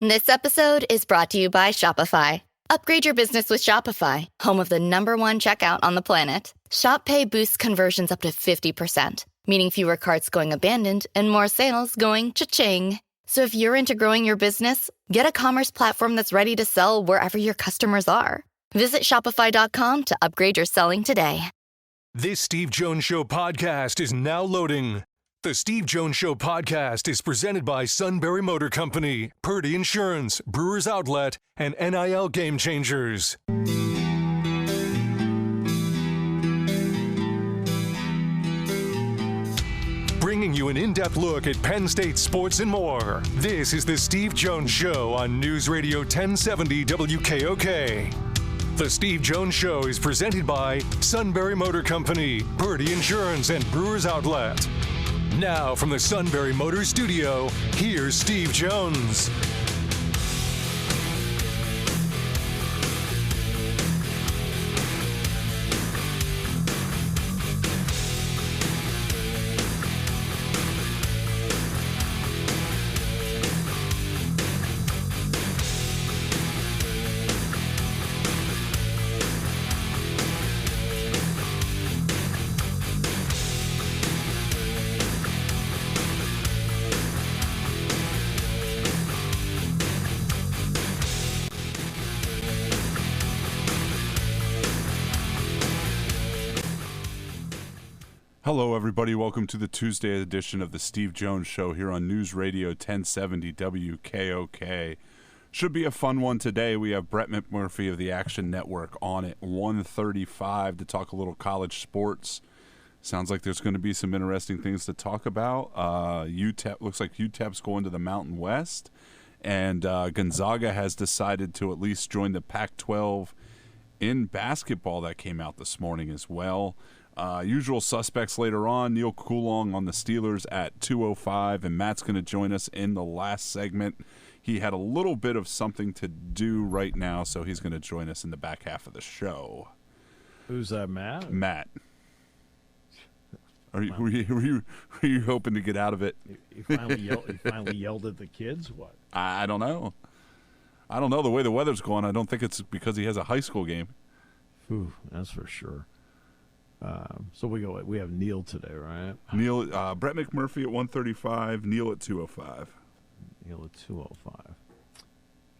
This episode is brought to you by Shopify. Upgrade your business with Shopify, home of the #1 checkout on the planet. Shop Pay boosts conversions up to 50%, meaning fewer carts going abandoned and more sales going cha-ching. So if you're into growing your business, get a commerce platform that's ready to sell wherever your customers are. Visit Shopify.com to upgrade your selling today. This Steve Jones Show podcast is now loading. The Steve Jones Show podcast is presented by Sunbury Motor Company, Purdy Insurance, Brewers Outlet, and NIL Game Changers. Bringing you an in-depth look at Penn State sports and more. This is the Steve Jones Show on News Radio 1070 WKOK. The Steve Jones Show is presented by Sunbury Motor Company, Purdy Insurance, and Brewers Outlet. Now from the Sunbury Motors Studio, here's Steve Jones. Hello, everybody. Welcome to the Tuesday edition of the Steve Jones Show here on News Radio 1070 WKOK. Should be a fun one today. We have Brett McMurphy of the Action Network on at 1:35 to talk a little college sports. Sounds like there's going to be some interesting things to talk about. UTEP looks like UTEP's going to the Mountain West, and Gonzaga has decided to at least join the Pac-12 in basketball. That came out this morning as well. Usual suspects later on. Neil Coulong on the Steelers at 2:05, and Matt's going to join us in the last segment. He had a little bit of something to do right now, so he's going to join us in the back half of the show. Who's that, Matt? Matt. Were you hoping to get out of it? You finally yelled at the kids? What? I don't know. I don't know. The way the weather's going, I don't think it's because he has a high school game. Ooh, that's for sure. So we have Neil today, right? Neil, Brett McMurphy at 1:35, Neil at 2:05. Neil at 2:05.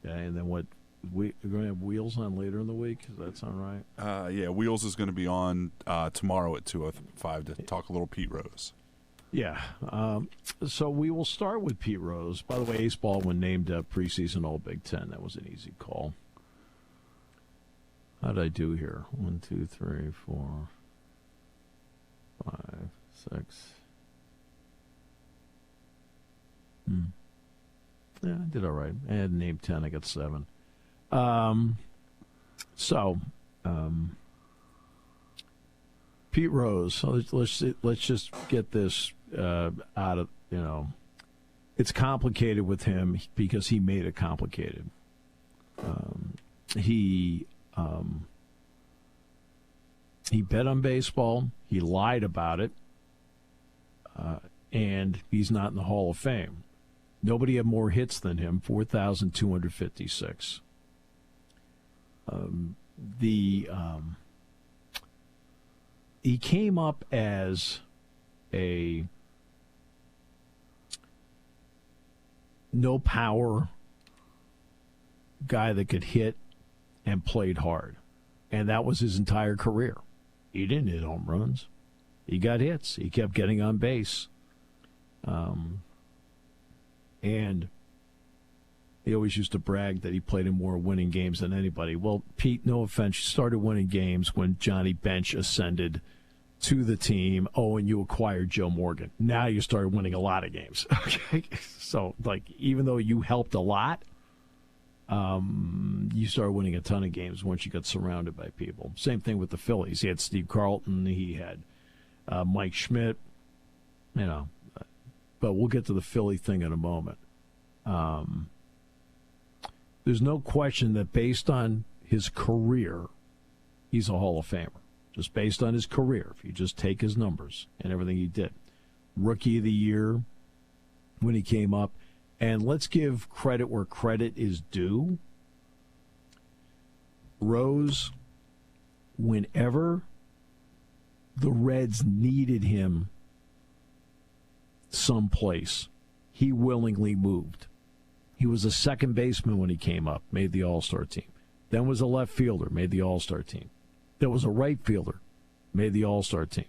Okay, and then what? We're going to have Wheels on later in the week. Does that sound right? Yeah, Wheels is going to be on tomorrow at 2:05 to talk a little Pete Rose. Yeah. So we will start with Pete Rose. By the way, Ace Baldwin named preseason All Big Ten. That was an easy call. How did I do here? 1, 2, 3, 4, 5, 6. Yeah, I did all right. I had named 10. I got 7. Pete Rose. So let's just get this out of, it's complicated with him because he made it complicated. He bet on baseball. He lied about it. And he's not in the Hall of Fame. Nobody had more hits than him, 4,256. He came up as a no power guy that could hit and played hard. And that was his entire career. He didn't hit home runs. He got hits. He kept getting on base. And he always used to brag that he played in more winning games than anybody. Well, Pete, no offense, you started winning games when Johnny Bench ascended to the team. Oh, and you acquired Joe Morgan. Now you started winning a lot of games. Okay, so even though you helped a lot, you started winning a ton of games once you got surrounded by people. Same thing with the Phillies. He had Steve Carlton. He had Mike Schmidt. But we'll get to the Philly thing in a moment. There's no question that based on his career, he's a Hall of Famer. Just based on his career, if you just take his numbers and everything he did. Rookie of the Year when he came up, And let's give credit where credit is due. Rose, whenever the Reds needed him someplace, he willingly moved. He was a second baseman when he came up, made the All-Star team. Then was a left fielder, made the All-Star team. Then was a right fielder, made the All-Star team.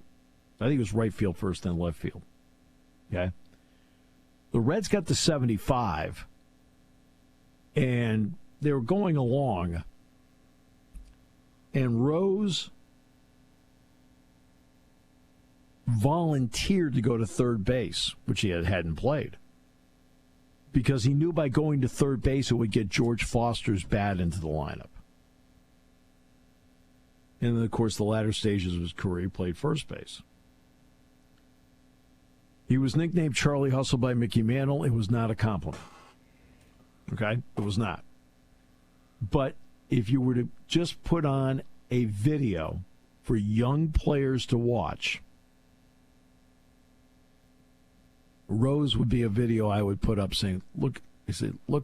I think it was right field first, then left field. Okay? The Reds got to 75, and they were going along, and Rose volunteered to go to third base, which he hadn't played, because he knew by going to third base it would get George Foster's bat into the lineup. And then, of course, the latter stages of his career, he played first base. He was nicknamed Charlie Hustle by Mickey Mantle. It was not a compliment. Okay? It was not. But if you were to just put on a video for young players to watch, Rose would be a video I would put up saying, look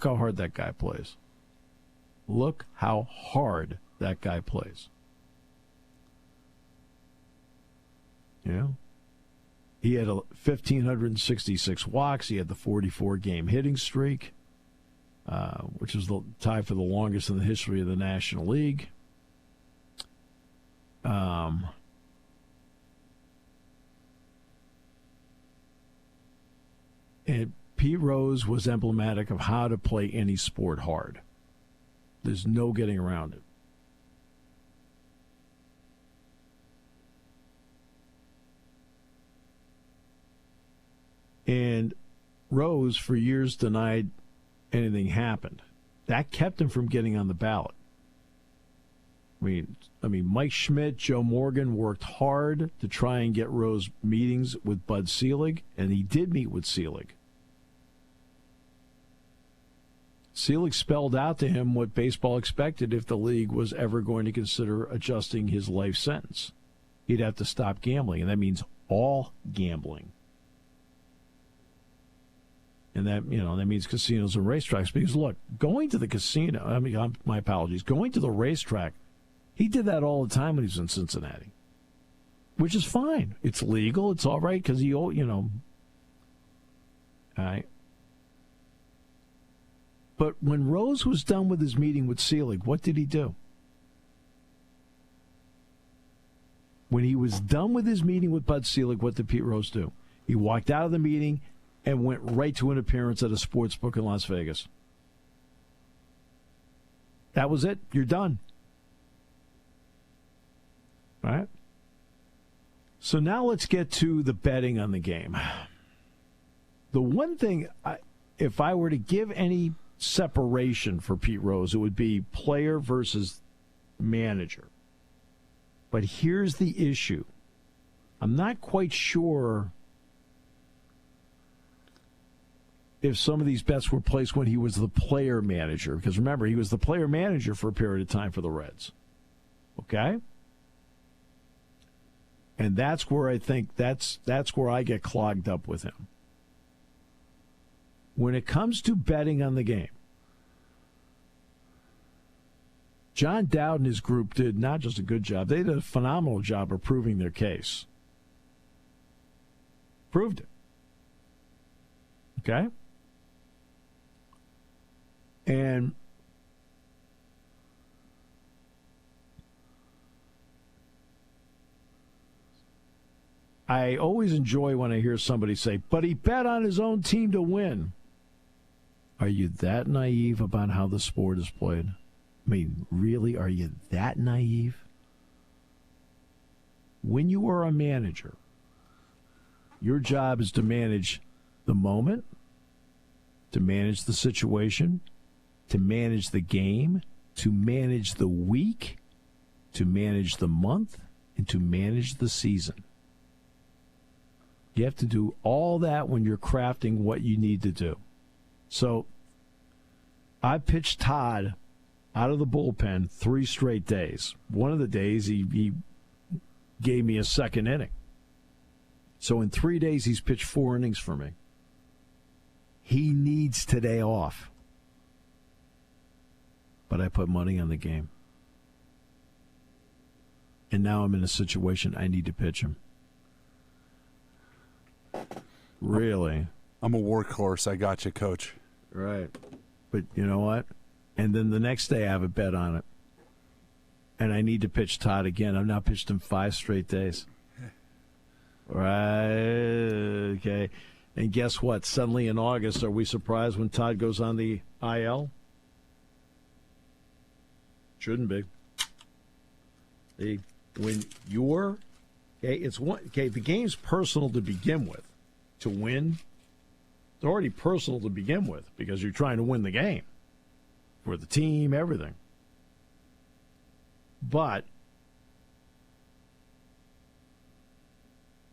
how hard that guy plays. Look how hard that guy plays. You know? He had 1,566 walks. He had the 44-game hitting streak, which was the tie for the longest in the history of the National League. And Pete Rose was emblematic of how to play any sport hard. There's no getting around it. And Rose, for years, denied anything happened. That kept him from getting on the ballot. I mean, Mike Schmidt, Joe Morgan worked hard to try and get Rose meetings with Bud Selig, and he did meet with Selig. Selig spelled out to him what baseball expected if the league was ever going to consider adjusting his life sentence. He'd have to stop gambling, and that means all gambling. And that means casinos and racetracks. Because look, going to the casino, my apologies, going to the racetrack, he did that all the time when he was in Cincinnati, which is fine. It's legal. It's all right because all right. But when Rose was done with his meeting with Selig, what did he do? When he was done with his meeting with Bud Selig, what did Pete Rose do? He walked out of the meeting and went right to an appearance at a sports book in Las Vegas. That was it. You're done. All right? So now let's get to the betting on the game. The one thing, if I were to give any separation for Pete Rose, it would be player versus manager. But here's the issue. I'm not quite sure if some of these bets were placed when he was the player manager. Because remember, he was the player manager for a period of time for the Reds. Okay? And that's where I think that's where I get clogged up with him. When it comes to betting on the game, John Dowd and his group did not just a good job, they did a phenomenal job of proving their case. Proved it. Okay? And I always enjoy when I hear somebody say, but he bet on his own team to win. Are you that naive about how the sport is played? I mean, really, are you that naive? When you are a manager, your job is to manage the moment, to manage the situation, to manage the game, to manage the week, to manage the month, and to manage the season. You have to do all that when you're crafting what you need to do. So I pitched Todd out of the bullpen 3 straight days. One of the days he gave me a second inning. So in 3 days he's pitched 4 innings for me. He needs today off. But I put money on the game. And now I'm in a situation I need to pitch him. Really? I'm a workhorse. I got you, Coach. Right. But you know what? And then the next day I have a bet on it. And I need to pitch Todd again. I've now pitched him 5 straight days. Right. Okay. And guess what? Suddenly in August, are we surprised when Todd goes on the IL? Shouldn't be. When you're the game's personal to begin with. To win, it's already personal to begin with because you're trying to win the game for the team, everything. But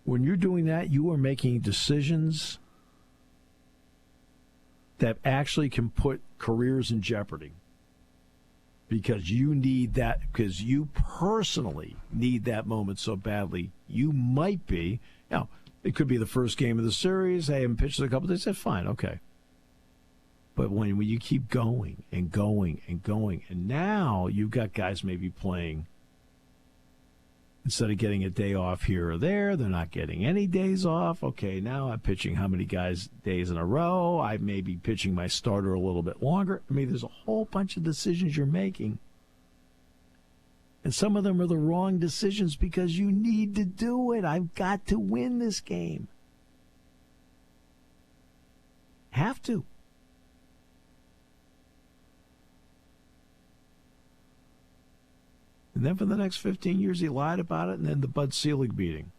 when you're doing that, you are making decisions that actually can put careers in jeopardy. Because you need that, because you personally need that moment so badly. You might be, it could be the first game of the series. Hey, I haven't pitched in a couple of days. That's fine, okay. But when you keep going and going and going, and now you've got guys maybe playing, instead of getting a day off here or there, they're not getting any days off. Okay, now I'm pitching how many days in a row? I may be pitching my starter a little bit longer. I mean, there's a whole bunch of decisions you're making. And some of them are the wrong decisions because you need to do it. I've got to win this game. Have to. And then for the next 15 years, he lied about it, and then the Bud Selig beating.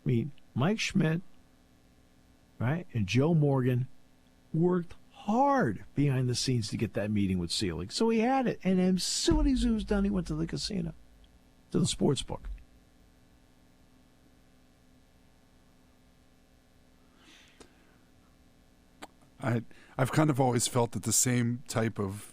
I mean, Mike Schmidt, right, and Joe Morgan worked hard behind the scenes to get that meeting with Selig. So he had it. And as soon as he was done, he went to the casino, to the sports book. I've kind of always felt that the same type of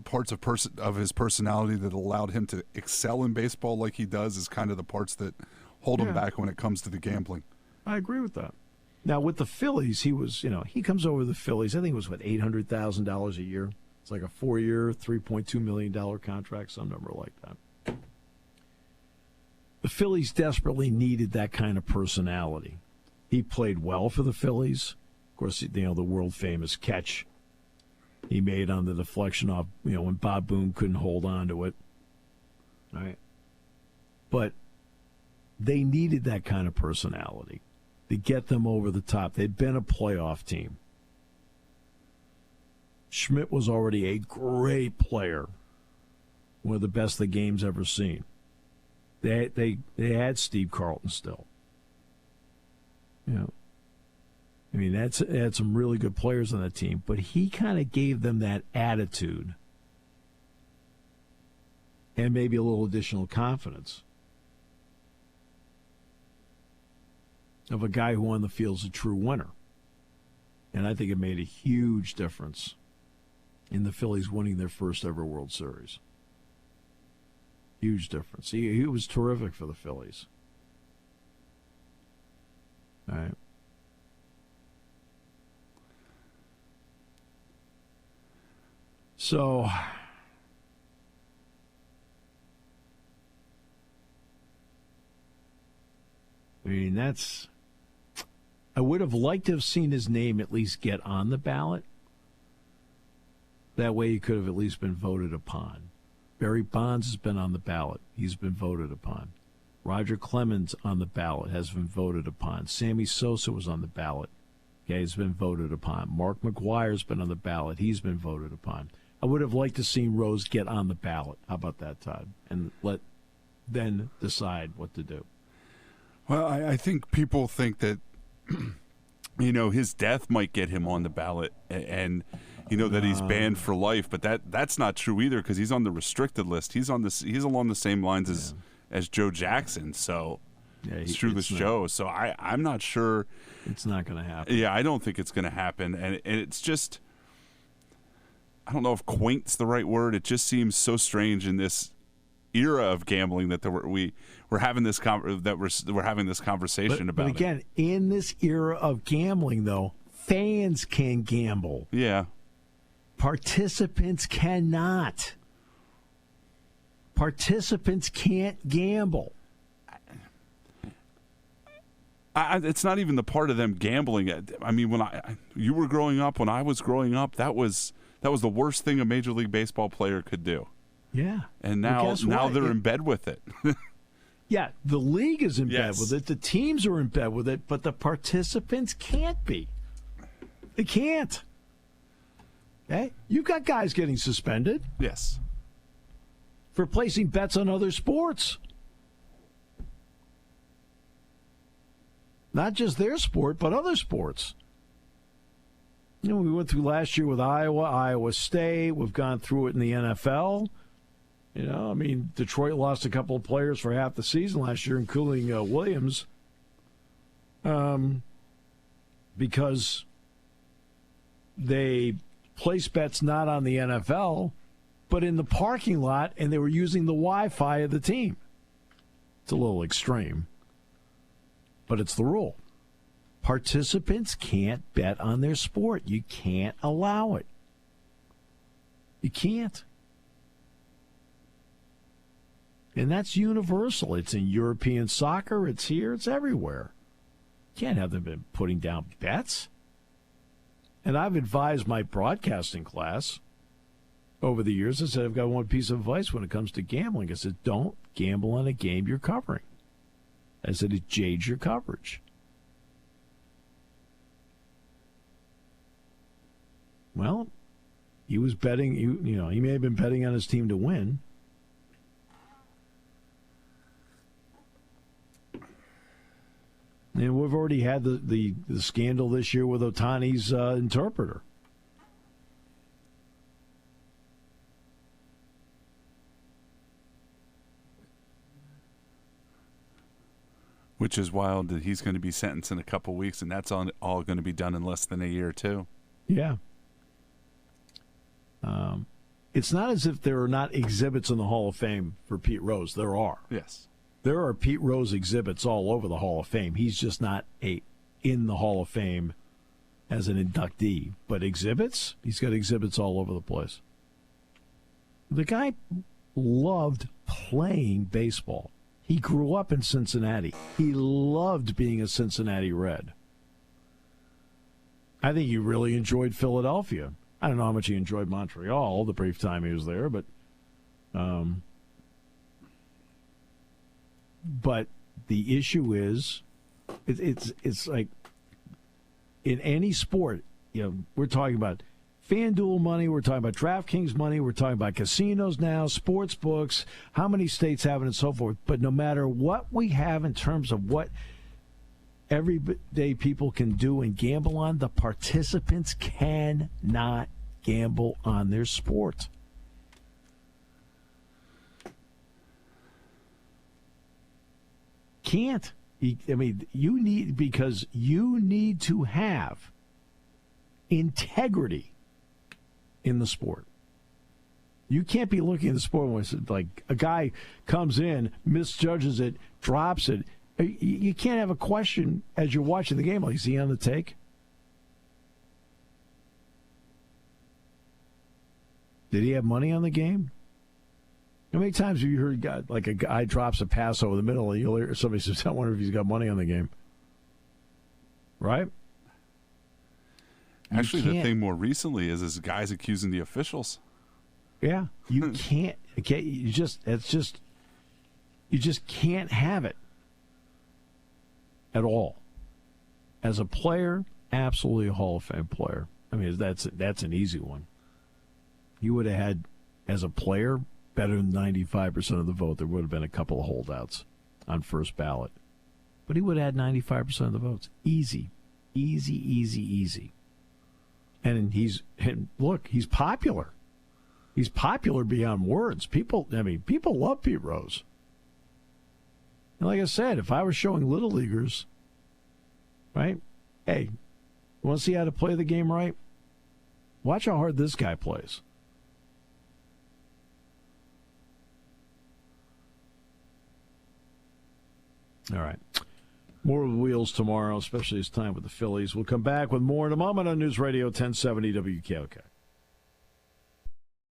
parts of his personality that allowed him to excel in baseball like he does is kind of the parts that hold him back when it comes to the gambling. I agree with that. Now, with the Phillies, he comes over the Phillies. I think it was, $800,000 a year. It's like a 4-year, $3.2 million contract, some number like that. The Phillies desperately needed that kind of personality. He played well for the Phillies. Of course, the world-famous catch he made on the deflection off, when Bob Boone couldn't hold on to it. All right. But they needed that kind of personality to get them over the top. They'd been a playoff team. Schmidt was already a great player, one of the best the game's ever seen. They had Steve Carlton still. They had some really good players on that team, but he kind of gave them that attitude and maybe a little additional confidence of a guy who on the field is a true winner. And I think it made a huge difference in the Phillies winning their first ever World Series. Huge difference. He was terrific for the Phillies. All right. So, I would have liked to have seen his name at least get on the ballot. That way he could have at least been voted upon. Barry Bonds has been on the ballot. He's been voted upon. Roger Clemens on the ballot has been voted upon. Sammy Sosa was on the ballot. Okay, he's been voted upon. Mark McGwire's been on the ballot. He's been voted upon. I would have liked to see Rose get on the ballot. How about that, Todd? And then decide what to do. Well, I think people think that, his death might get him on the ballot and that he's banned for life. But that's not true either because he's on the restricted list. He's along the same lines as Joe Jackson. So it's Shoeless Joe. So I'm not sure. It's not going to happen. Yeah, I don't think it's going to happen. And it's just, I don't know if quaint's the right word. It just seems so strange in this era of gambling that we're having this we're having this conversation about. But again, in this era of gambling, though, Fans can gamble. Yeah. Participants cannot. Participants can't gamble. It's not even the part of them gambling. I mean, when you were growing up, when I was growing up, that was the worst thing a Major League Baseball player could do. Yeah. And now they're in bed with it. Yeah, the league is in Yes. bed with it. The teams are in bed with it, but the participants can't be. They can't. Okay? You've got guys getting suspended Yes. for placing bets on other sports. Not just their sport, but other sports. You know, we went through last year with Iowa State. We've gone through it in the NFL. You know, I mean, Detroit lost a couple of players for half the season last year, including Williams, because they placed bets not on the NFL, but in the parking lot, and they were using the Wi-Fi of the team. It's a little extreme, but it's the rule. Participants can't bet on their sport. You can't allow it. You can't. And that's universal. It's in European soccer. It's here. It's everywhere. You can't have them been putting down bets. And I've advised my broadcasting class over the years. I said, I've got one piece of advice when it comes to gambling. I said, don't gamble on a game you're covering. I said, it jades your coverage. Well, he was betting, you know, he may have been betting on his team to win. And we've already had the scandal this year with Ohtani's interpreter. Which is wild that he's going to be sentenced in a couple weeks, and that's all going to be done in less than a year, too. Yeah. It's not as if there are not exhibits in the Hall of Fame for Pete Rose. There are. Yes. There are Pete Rose exhibits all over the Hall of Fame. He's just not in the Hall of Fame as an inductee. But exhibits? He's got exhibits all over the place. The guy loved playing baseball. He grew up in Cincinnati. He loved being a Cincinnati Red. I think he really enjoyed Philadelphia. I don't know how much he enjoyed Montreal the brief time he was there, but the issue is, it's like in any sport, you know, we're talking about FanDuel money, we're talking about DraftKings money, we're talking about casinos now, sports books, how many states have it, and so forth. But no matter what we have in terms of what everyday people can do and gamble on, the participants cannot gamble on their sport. Can't. I mean, you need to have integrity in the sport. You can't be looking at the sport when it's like a guy comes in, misjudges it, drops it. You can't have a question as you're watching the game, like, is he on the take? Did he have money on the game? How many times have you heard like a guy drops a pass over the middle and you'll hear somebody says, I wonder if he's got money on the game? Right? Actually, the thing more recently is guys accusing the officials. Yeah. You can't. You just can't have it at all. As a player, absolutely a Hall of Fame player. I mean, that's an easy one. You would have had, as a player, better than 95% of the vote. There would have been a couple of holdouts on first ballot. But he would have had 95% of the votes. Easy. Easy, easy, easy. And he's popular. He's popular beyond words. People love Pete Rose. And like I said, if I was showing little leaguers, right? Hey, you want to see how to play the game right? Watch how hard this guy plays. All right. More wheels tomorrow, especially this time with the Phillies. We'll come back with more in a moment on News Radio 1070 WKOK.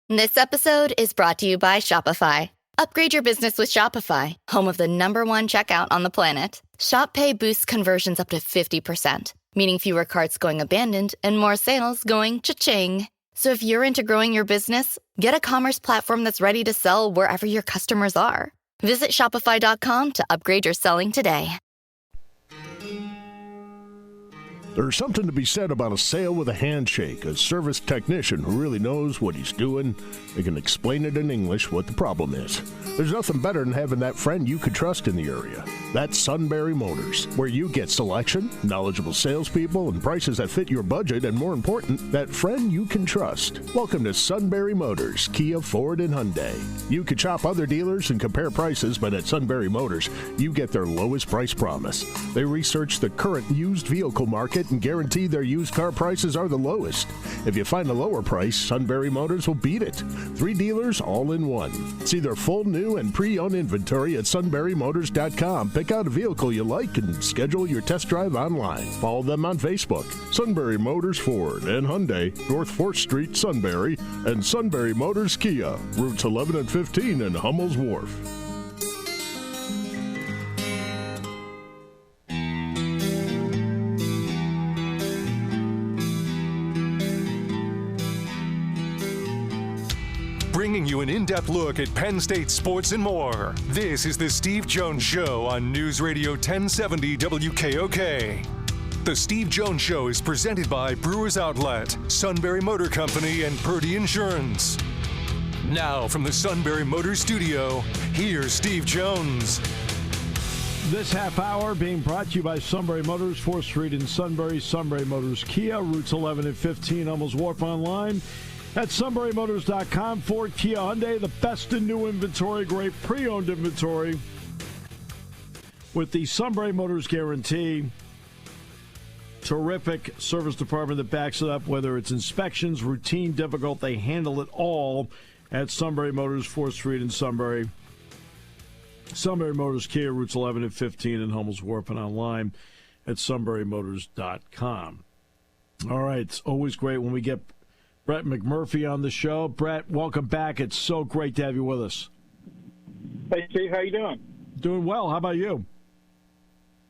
This episode is brought to you by Shopify. Upgrade your business with Shopify, home of the #1 checkout on the planet. Shop Pay boosts conversions up to 50%, meaning fewer carts going abandoned and more sales going cha-ching. So if you're into growing your business, get a commerce platform that's ready to sell wherever your customers are. Visit Shopify.com to upgrade your selling today. There's something to be said about a sale with a handshake, a service technician who really knows what he's doing. They can explain it in English what the problem is. There's nothing better than having that friend you could trust in the area. That's Sunbury Motors, where you get selection, knowledgeable salespeople, and prices that fit your budget, and more important, that friend you can trust. Welcome to Sunbury Motors, Kia, Ford, and Hyundai. You could shop other dealers and compare prices, but at Sunbury Motors, you get their lowest price promise. They research the current used vehicle market and guarantee their used car prices are the lowest. If you find a lower price, Sunbury Motors will beat it. 3 dealers all in one. See their full new and pre-owned inventory at sunburymotors.com. Pick out a vehicle you like and schedule your test drive online. Follow them on Facebook. Sunbury Motors Ford and Hyundai, North 4th Street, Sunbury, and Sunbury Motors Kia, routes 11 and 15 in Hummel's Wharf. Bringing you an in-depth look at Penn State sports and more. This is the Steve Jones Show on News Radio 1070 WKOK. The Steve Jones Show is presented by Brewers Outlet, Sunbury Motor Company, and Purdy Insurance. Now from the Sunbury Motor Studio, here's Steve Jones. This half hour being brought to you by Sunbury Motors, 4th Street in Sunbury, Sunbury Motors Kia, routes 11 and 15, Hummel's Wharf online. At sunburymotors.com, Ford, Kia, Hyundai, the best in new inventory, great pre-owned inventory. With the Sunbury Motors guarantee, terrific service department that backs it up, whether it's inspections, routine, difficult, they handle it all at Sunbury Motors, 4th Street in Sunbury. Sunbury Motors, Kia, routes 11 and 15 in Hummel's Wharf and online at sunburymotors.com. All right, it's always great when we get Brett McMurphy on the show. Brett, welcome back. It's so great to have you with us. Hey, Steve, how you doing? Doing well. How about you?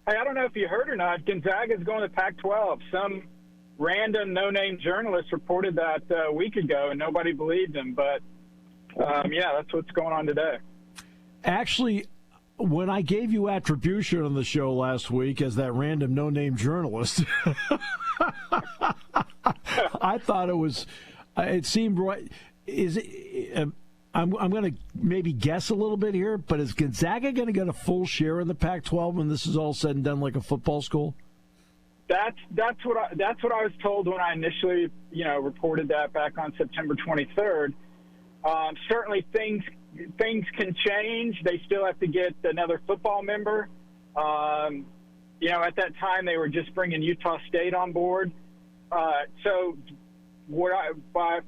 Hey, I don't know if you heard or not, Gonzaga's going to Pac-12. Some random no-name journalist reported that a week ago, and nobody believed him. But, yeah, that's what's going on today. Actually, when I gave you attribution on the show last week as that random no-name journalist, I thought it seemed right. Is it? I'm going to maybe guess a little bit here, but is Gonzaga going to get a full share in the Pac-12 when this is all said and done, like a football school? That's what I was told when I initially reported that back on September 23rd. Certainly things can change. They still have to get another football member. At that time they were just bringing Utah State on board. So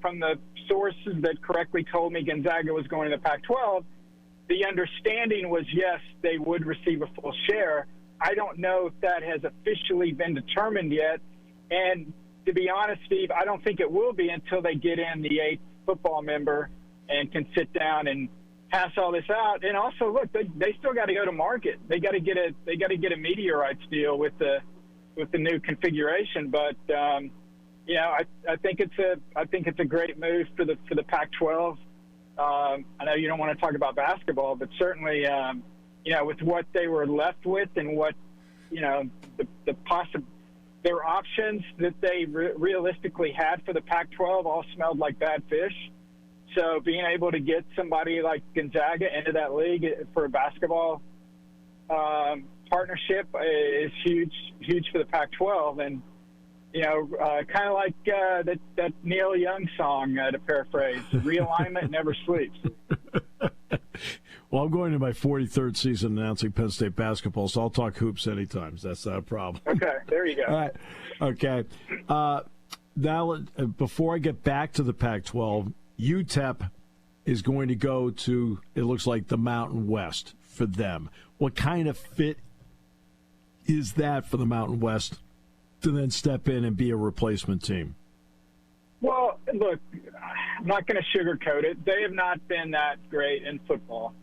from the sources that correctly told me Gonzaga was going to the Pac-12, the understanding was, yes, they would receive a full share. I don't know if that has officially been determined yet. And to be honest, Steve, I don't think it will be until they get in the 8th football member and can sit down and pass all this out. And also, look, they still got to go to market. They got to get a media rights deal with the new configuration. But I think it's a great move for the Pac-12. I know you don't want to talk about basketball, but certainly with what they were left with and what their options that they realistically had for the Pac-12 all smelled like bad fish. So being able to get somebody like Gonzaga into that league for a basketball partnership is huge for the Pac-12. And, kind of like that Neil Young song, to paraphrase, realignment never sleeps. Well, I'm going to my 43rd season announcing Penn State basketball, so I'll talk hoops anytime. That's not a problem. Okay, there you go. All right. Okay. Now, before I get back to the Pac-12, UTEP is going to go to, it looks like, the Mountain West for them. What kind of fit is that for the Mountain West to then step in and be a replacement team? Well, look, I'm not going to sugarcoat it. They have not been that great in football.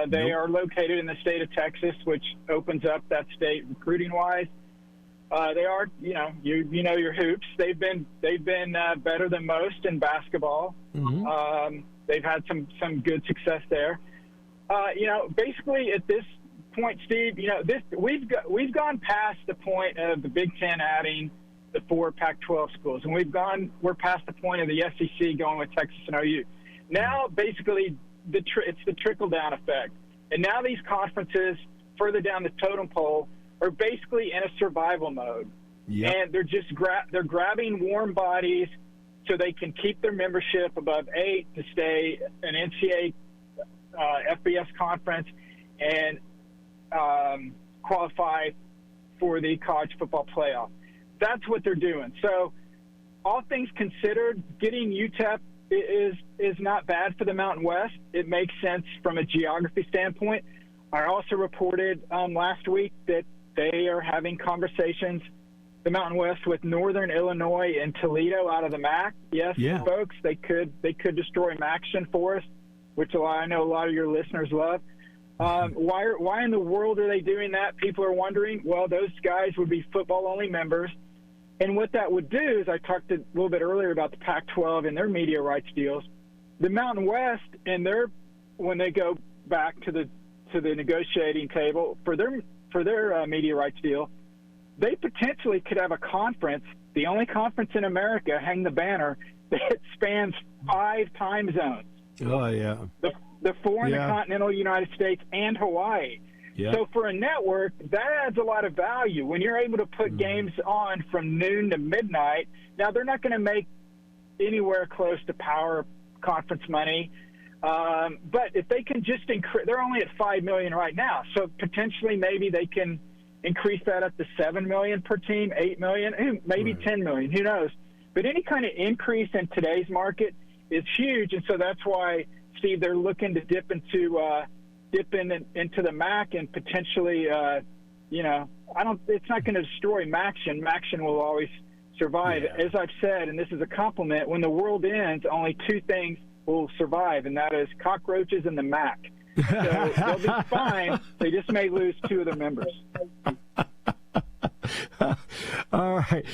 They are located in the state of Texas, which opens up that state recruiting-wise. They are, you know your hoops. They've been better than most in basketball. Mm-hmm. They've had some good success there. Basically at this point, Steve, we've gone past the point of the Big Ten adding the 4 Pac-12 schools, and we're past the point of the SEC going with Texas and OU. Now, basically, it's the trickle-down effect, and now these conferences further down the totem pole are basically in a survival mode, and they're just they're grabbing warm bodies so they can keep their membership above 8 to stay an NCAA FBS conference and qualify for the college football playoff. That's what they're doing. So, all things considered, getting UTEP is not bad for the Mountain West. It makes sense from a geography standpoint. I also reported last week that they are having conversations, the Mountain West, with Northern Illinois and Toledo out of the MAC. Yes, folks, they could destroy MACtion for us, which I know a lot of your listeners love. Why in the world are they doing that? People are wondering. Well, those guys would be football-only members. And what that would do is, I talked a little bit earlier about the Pac-12 and their media rights deals. The Mountain West, when they go back to the negotiating table for their media rights deal, they potentially could have a conference, the only conference in America, hang the banner, that spans 5 time zones. Oh, yeah. The 4 in the continental United States and Hawaii. Yeah. So for a network, that adds a lot of value. When you're able to put games on from noon to midnight, now they're not going to make anywhere close to power conference money. But if they can just increase, they're only at $5 million right now. So potentially maybe they can increase that up to $7 million per team, $8 million, maybe $10 million, who knows. But any kind of increase in today's market is huge. And so that's why, Steve, they're looking to dip into the MAC and potentially, it's not going to destroy MACtion. MACtion will always survive. Yeah. As I've said, and this is a compliment, when the world ends, only 2 things will survive, and that is cockroaches and the MAC. So they'll be fine. They just may lose 2 of their members. All right.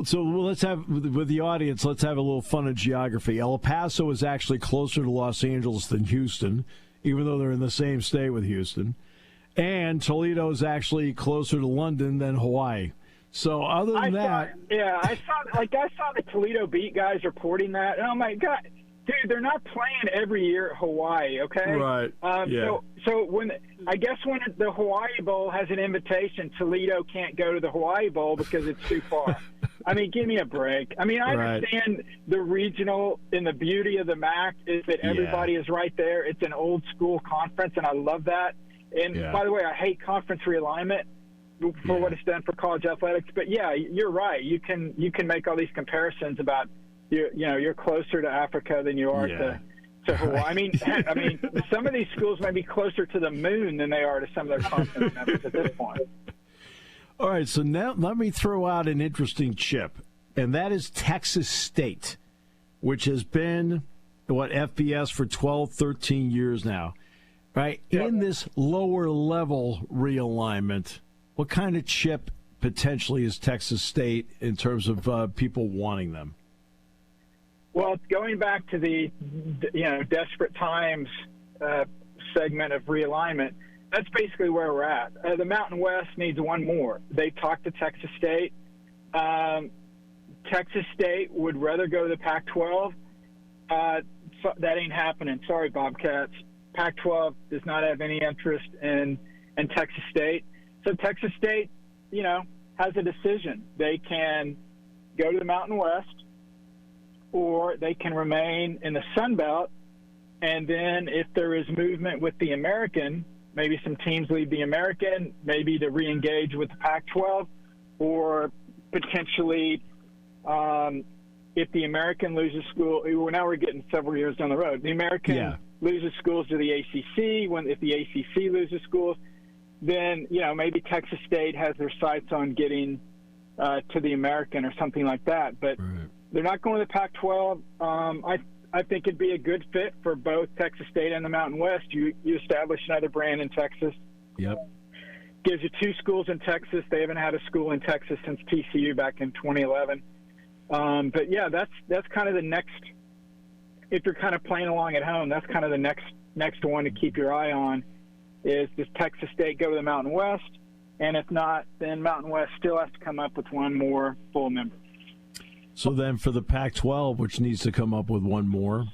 So let's have, with the audience, let's have a little fun of geography. El Paso is actually closer to Los Angeles than Houston, even though they're in the same state with Houston. And Toledo is actually closer to London than Hawaii. So other than that... I saw the Toledo Beat guys reporting that, and oh my God, dude, they're not playing every year at Hawaii, okay? Right. So when the Hawaii Bowl has an invitation, Toledo can't go to the Hawaii Bowl because it's too far. I mean, give me a break. I mean, I understand the regional and the beauty of the MAC is that everybody is right there. It's an old school conference, and I love that. And by the way, I hate conference realignment for what it's done for college athletics. But yeah, you're right. You can make all these comparisons about you're closer to Africa than you are to Hawaii. I mean, some of these schools may be closer to the moon than they are to some of their conference members at this point. All right, so now let me throw out an interesting chip, and that is Texas State, which has been, FBS for 12, 13 years now, right? Yep. In this lower-level realignment, what kind of chip potentially is Texas State in terms of people wanting them? Well, going back to the desperate times segment of realignment, that's basically where we're at. The Mountain West needs one more. They talked to Texas State. Texas State would rather go to the Pac-12. So that ain't happening. Sorry, Bobcats. Pac-12 does not have any interest in Texas State. So Texas State, has a decision. They can go to the Mountain West, or they can remain in the Sun Belt. And then if there is movement with the American, maybe some teams leave the American, maybe to re-engage with the Pac-12, or potentially if the American loses school, now we're getting several years down the road. The American loses schools to the ACC. If the ACC loses schools, then, maybe Texas State has their sights on getting to the American or something like that. But they're not going to the Pac-12. I think it'd be a good fit for both Texas State and the Mountain West. You establish another brand in Texas. Yep. Gives you 2 schools in Texas. They haven't had a school in Texas since TCU back in 2011. But yeah, that's kind of the next. If you're kind of playing along at home, that's kind of the next one to keep your eye on. Is does Texas State go to the Mountain West? And if not, then Mountain West still has to come up with one more full member. So then for the Pac-12, which needs to come up with one more,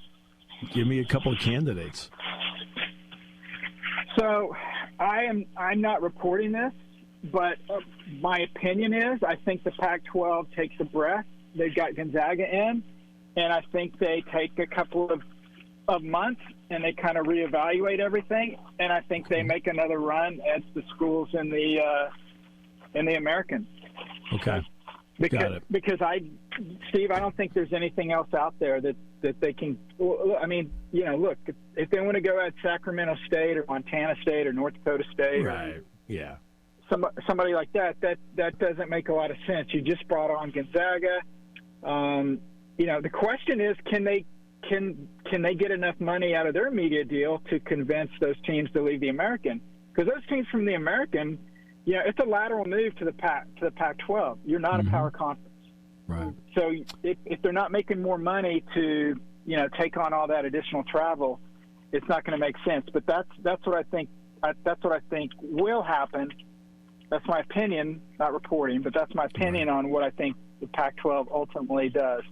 give me a couple of candidates. So I'm not reporting this, but my opinion is I think the Pac-12 takes a breath. They've got Gonzaga in, and I think they take a couple of months and they kind of reevaluate everything, and I think they make another run at the schools in the American. Okay. Got it. Because Steve, I don't think there's anything else out there that they can. I mean, look, if they want to go at Sacramento State or Montana State or North Dakota State, right? Yeah. Somebody like that doesn't make a lot of sense. You just brought on Gonzaga. The question is, can they get enough money out of their media deal to convince those teams to leave the American? Because those teams from the American, it's a lateral move to the Pac-12. You're not a power conference, right? So if they're not making more money to take on all that additional travel, it's not going to make sense. But that's what I think. That's what I think will happen. That's my opinion, not reporting, but that's my opinion on what I think the Pac-12 ultimately does.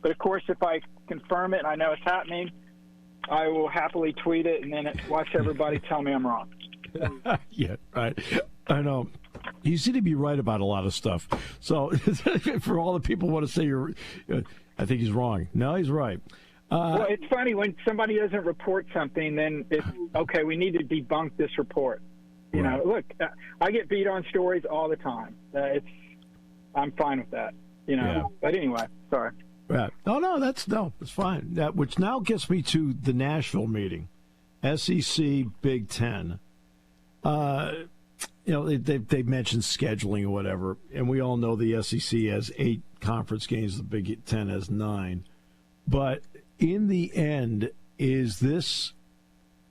But of course, if I confirm it and I know it's happening, I will happily tweet it and then watch everybody tell me I'm wrong. Yeah, right. I know. You seem to be right about a lot of stuff. So for all the people who want to say I think he's wrong. No, he's right. Well, it's funny when somebody doesn't report something, then it's okay. We need to debunk this report. Look, I get beat on stories all the time. I'm fine with that. Yeah. But anyway, sorry. Right. It's fine. Which now gets me to the Nashville meeting, SEC Big Ten. They mentioned scheduling or whatever, and we all know the SEC has 8 conference games, the Big Ten has 9. But in the end, is this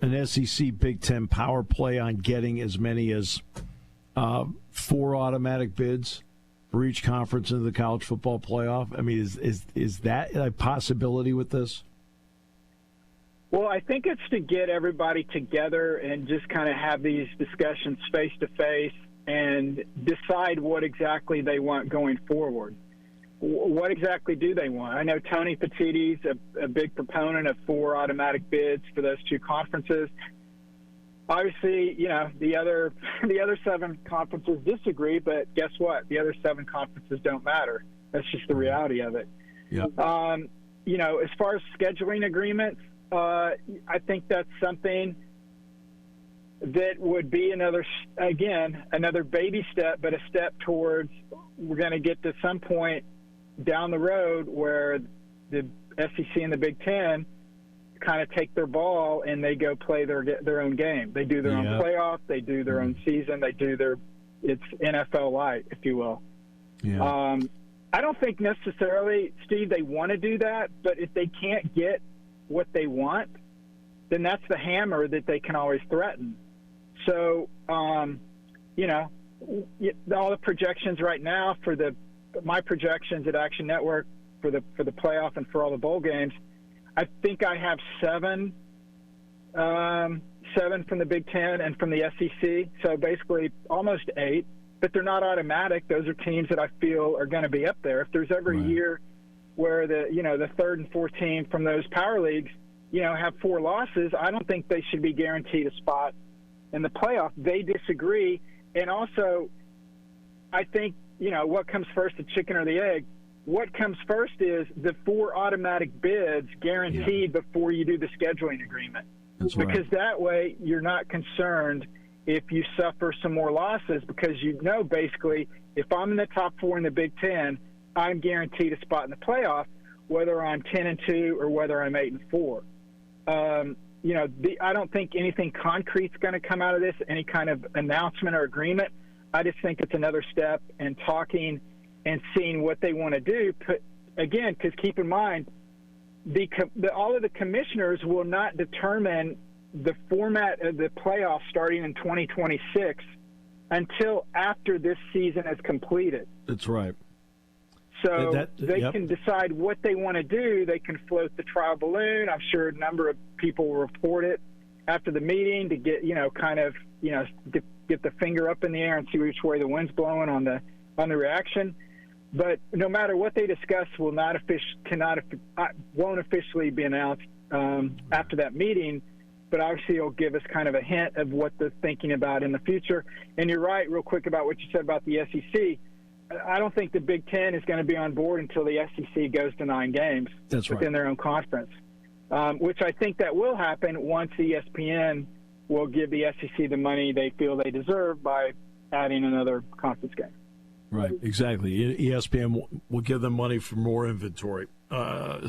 an SEC Big Ten power play on getting as many as 4 automatic bids for each conference into the college football playoff? I mean, is that a possibility with this? Well, I think it's to get everybody together and just kind of have these discussions face-to-face and decide what exactly they want going forward. What exactly do they want? I know Tony Petitti's a big proponent of 4 automatic bids for those 2 conferences. Obviously, the other 7 conferences disagree, but guess what? The other 7 conferences don't matter. That's just the reality of it. Yep. As far as scheduling agreements, I think that's something that would be another baby step, but a step towards we're going to get to some point down the road where the SEC and the Big Ten kind of take their ball and they go play their own game. They do their own playoff. They do their own season. They do it's NFL light, if you will. Yeah. I don't think necessarily, Steve, they want to do that, but if they can't get what they want, then that's the hammer that they can always threaten. So, all the projections right now my projections at Action Network for the playoff and for all the bowl games, I think I have 7 from the Big Ten and from the SEC. So basically almost 8, but they're not automatic. Those are teams that I feel are going to be up there. If there's ever a year where the 3rd and 4th team from those power leagues, have 4 losses, I don't think they should be guaranteed a spot in the playoff. They disagree. And also, I think, what comes first, the chicken or the egg? What comes first is the 4 automatic bids guaranteed before you do the scheduling agreement. That's right. Because that way you're not concerned if you suffer some more losses, because basically if I'm in the top 4 in the Big Ten, I'm guaranteed a spot in the playoff, whether I'm 10-2 or whether I'm 8-4. I don't think anything concrete's going to come out of this, any kind of announcement or agreement. I just think it's another step in talking and seeing what they want to do. Again, because keep in mind, all of the commissioners will not determine the format of the playoffs starting in 2026 until after this season is completed. That's right. So they can decide what they want to do. They can float the trial balloon. I'm sure a number of people will report it after the meeting to get, get the finger up in the air and see which way the wind's blowing on the reaction. But no matter what they discuss, won't officially be announced after that meeting. But obviously, it'll give us kind of a hint of what they're thinking about in the future. And you're right, real quick, about what you said about the SEC. I don't think the Big Ten is going to be on board until the SEC goes to 9 games within their own conference, which I think that will happen once ESPN will give the SEC the money they feel they deserve by adding another conference game. Right, exactly. ESPN will give them money for more inventory.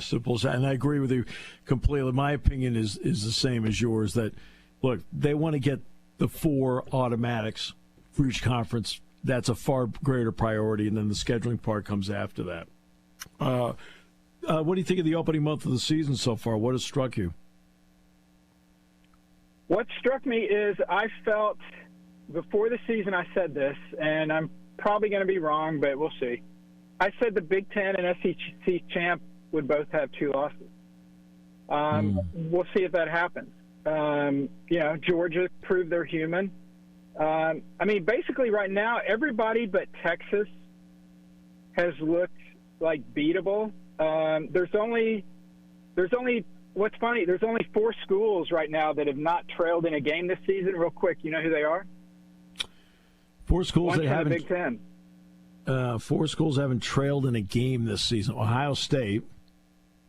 Simple as that. And I agree with you completely. My opinion is the same as yours, that, look, they want to get the 4 automatics for each conference. That's a far greater priority, and then the scheduling part comes after that. What do you think of the opening month of the season so far? What has struck you? What struck me is I felt before the season, I said this, and I'm probably going to be wrong, but we'll see. I said the Big Ten and SEC champ would both have 2 losses. We'll see if that happens. Georgia proved they're human. Basically right now, everybody but Texas has looked like beatable. There's only what's funny, there's only 4 schools right now that have not trailed in a game this season. Real quick, you know who they are? 4 schools that haven't. Big Ten. 4 schools haven't trailed in a game this season. Ohio State.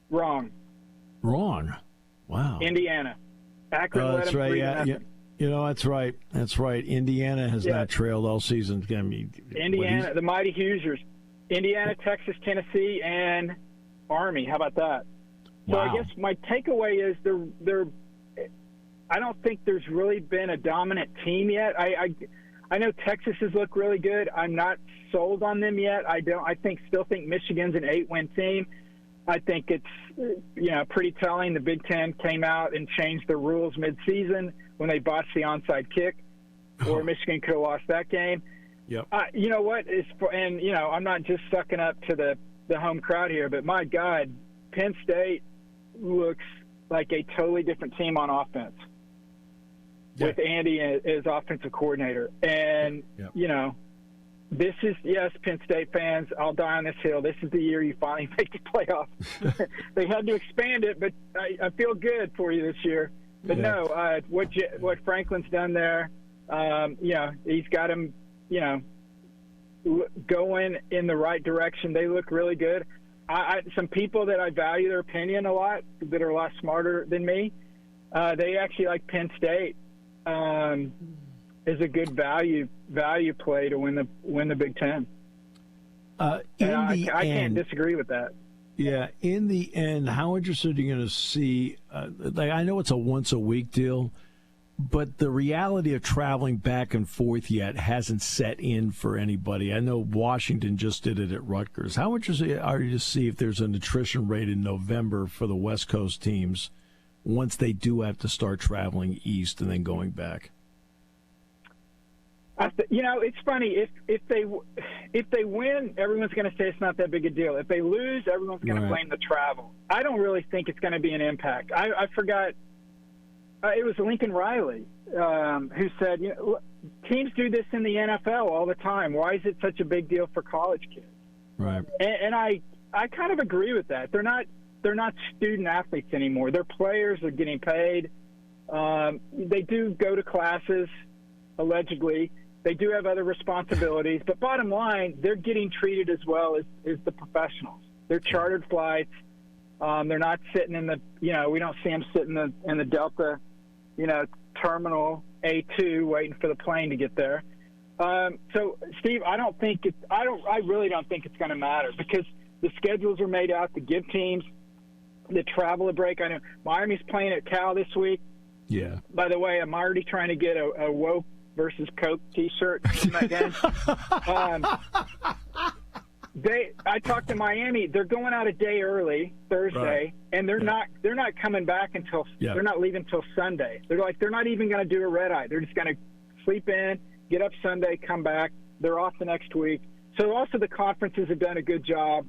Wrong. Wow. Indiana. Akron led that's them right. 3-0. Yeah. That's right. Indiana has not trailed all season. Indiana, the mighty Hoosiers. Indiana, Texas, Tennessee, and Army. How about that? So I guess my takeaway is I don't think there's really been a dominant team yet. I know Texas has looked really good. I'm not sold on them yet. Still think Michigan's an 8-win team. I think it's pretty telling. The Big Ten came out and changed the rules mid-season when they botched the onside kick, or Michigan could have lost that game. Yep. You know what? I'm not just sucking up to the home crowd here, but my God, Penn State looks like a totally different team on offense with Andy as offensive coordinator. And, this is, yes, Penn State fans, I'll die on this hill. This is the year you finally make the playoffs. They had to expand it, but I feel good for you this year. But what Franklin's done there, he's got him, going in the right direction. They look really good. Some people that I value their opinion a lot, that are a lot smarter than me, they actually like Penn State is a good value play to win the Big Ten. I can't disagree with that. Yeah, in the end, how interested are you going to see? I know it's a once-a-week deal, but the reality of traveling back and forth yet hasn't set in for anybody. I know Washington just did it at Rutgers. How interested are you to see if there's an attrition rate in November for the West Coast teams once they do have to start traveling east and then going back? It's funny. If they win, everyone's going to say it's not that big a deal. If they lose, everyone's going to blame the travel. I don't really think it's going to be an impact. I forgot. It was Lincoln Riley who said, teams do this in the NFL all the time. Why is it such a big deal for college kids? Right. And I kind of agree with that. They're not student athletes anymore. They're players. They're getting paid. They do go to classes, allegedly. They do have other responsibilities, but bottom line, they're getting treated as well as the professionals. They're chartered flights. They're not sitting in the, we don't see them sitting in the Delta, terminal A2 waiting for the plane to get there. So, Steve, I really don't think it's going to matter because the schedules are made out to give teams the travel a break. I know Miami's playing at Cal this week. Yeah. By the way, I'm already trying to get a woke versus Coke T-shirt from that game. I talked to Miami. They're going out a day early Thursday, right. and they're not coming back until they're not leaving until Sunday. They're not even going to do a red eye. They're just going to sleep in, get up Sunday, come back. They're off the next week. So also the conferences have done a good job.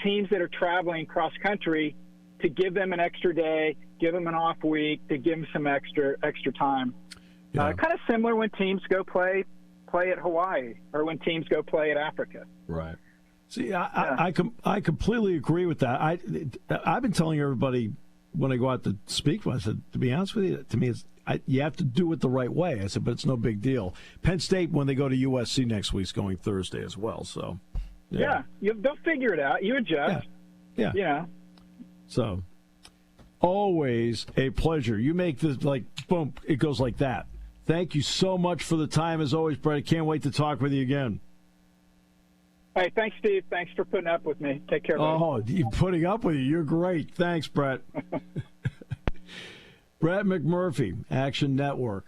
Teams that are traveling cross country, to give them an extra day, give them an off week, to give them some extra time. Yeah. Kind of similar when teams go play at Hawaii, or when teams go play at Africa. Right. See, I completely agree with that. I've been telling everybody when I go out to speak, I said, to be honest with you, to me, you have to do it the right way. I said, but it's no big deal. Penn State, when they go to USC next week, is going Thursday as well. So, they'll figure it out. You adjust. Yeah. So, always a pleasure. You make this boom, it goes like that. Thank you so much for the time, as always, Brett. I can't wait to talk with you again. Hey, thanks, Steve. Thanks for putting up with me. Take care, buddy. Oh, you putting up with you. You're great. Thanks, Brett. Brett McMurphy, Action Network.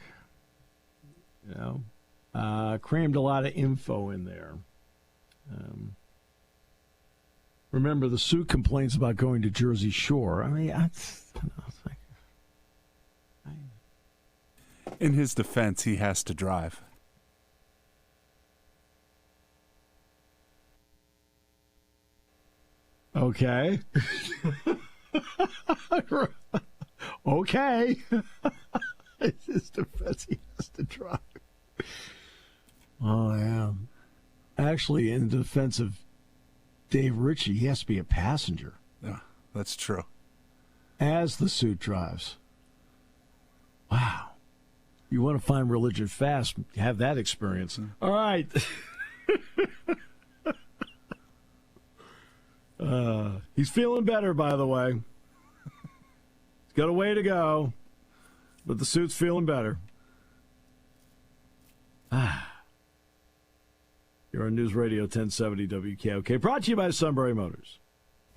Crammed a lot of info in there. Remember, the suit complains about going to Jersey Shore. I mean, in his defense, he has to drive. Okay. Okay. It's his defense, he has to drive. Oh, yeah. Actually, in defense of Dave Ritchie, he has to be a passenger. Yeah, that's true. As the suit drives. Wow. You want to find religion fast, have that experience. All right. He's feeling better, by the way. He's got a way to go, but the suit's feeling better. You're on News Radio 1070 WKOK, brought to you by Sunbury Motors.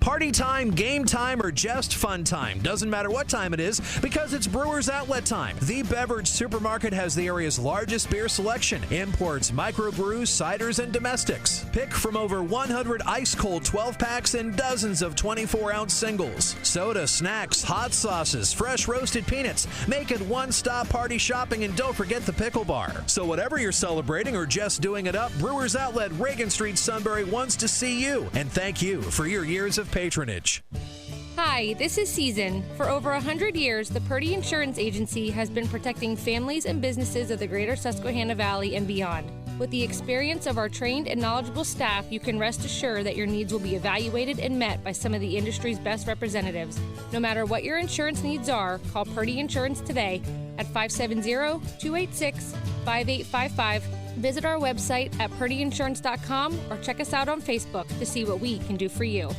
Party time, game time, or just fun time. Doesn't matter what time it is, because it's Brewers Outlet time. The beverage supermarket has the area's largest beer selection. Imports, microbrews, ciders, and domestics. Pick from over 100 ice-cold 12-packs and dozens of 24-ounce singles. Soda, snacks, hot sauces, fresh roasted peanuts. Make it one-stop party shopping, and don't forget the pickle bar. So whatever you're celebrating or just doing it up, Brewers Outlet, Reagan Street, Sunbury wants to see you. And thank you for your years of patronage. Hi, this is Season. For over 100 years, the Purdy Insurance Agency has been protecting families and businesses of the greater Susquehanna Valley and beyond. With the experience of our trained and knowledgeable staff, you can rest assured that your needs will be evaluated and met by some of the industry's best representatives. No matter what your insurance needs are, call Purdy Insurance today at 570-286-5855. Visit our website at purdyinsurance.com or check us out on Facebook to see what we can do for you.